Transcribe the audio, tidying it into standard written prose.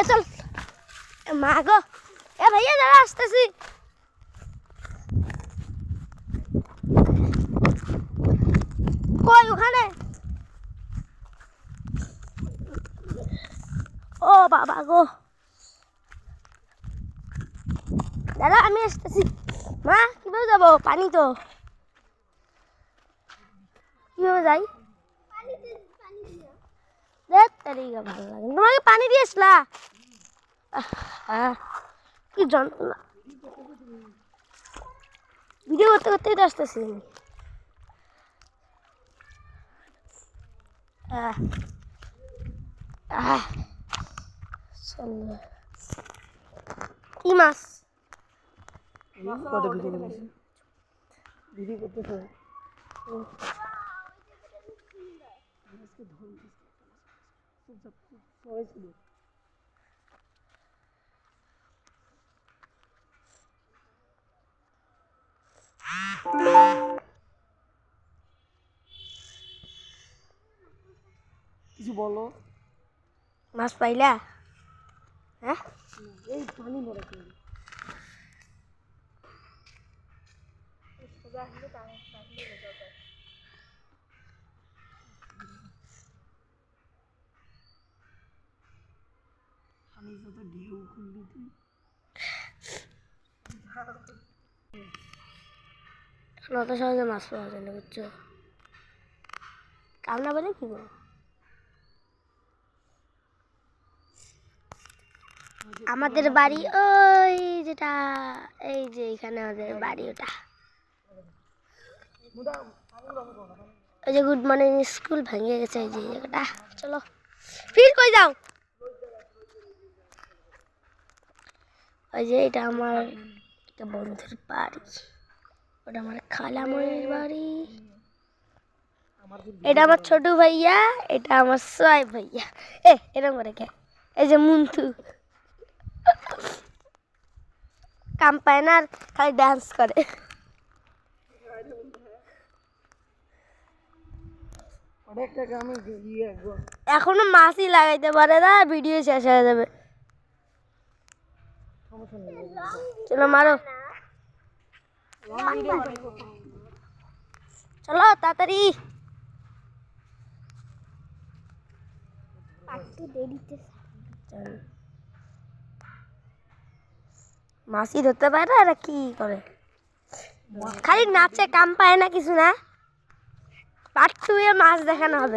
চল মা গো, এ ভাইয়া দাঁড়া আসতেছি। কই ওখানে? ও বাবা গো, দাদা আমি আসতেছি। মা কিভাবে যাবো? পানি তো, কিভাবে যাই? দেখ তারিখা ভালো লাগে, তোমাকে পানি দিয়েছিলা। কি যন্ত্রণা, ভিডিও করতে করতেই তো আসতেছি আমি। কি মাছ? কিছু বলো। মাছ পাইলা? হ্যাঁ এই পানি ভরে পানি যত ঢেউ খুলবি তুই। এখন অত সহজে মাছ পাওয়া যায় না, বুঝছো? কামনা বলে কি করবো? আমাদের বাড়ি ওই যেটা, এই যে এখানে আমাদের বাড়ি, ওটা ওই যে গুড মর্নিং স্কুল ভেঙে গেছে এই যে জায়গাটা। চলো ফির কই যাও? ওই যে এটা আমার একটা বন্ধুর বাড়ি, ওটা আমার খালামণির বাড়ি, এটা আমার ছোট ভাইয়া, এটা আমার সোয়াইব ভাইয়া। এরকম করে কে? এই যে মুন্টু কাম পায় না, আর খালি ডান্স করে। এখনো মাছই লাগাইতে পারে না, ভিডিও শেষ হয়ে যাবে। চলো মারো, চলো তাড়াতাড়ি। মাছই ধরতে পারে না, এরা কি করে? খালি নাচে, কাম পায় না কিছু না। পার্ট 2 এ মাছ দেখানো হবে।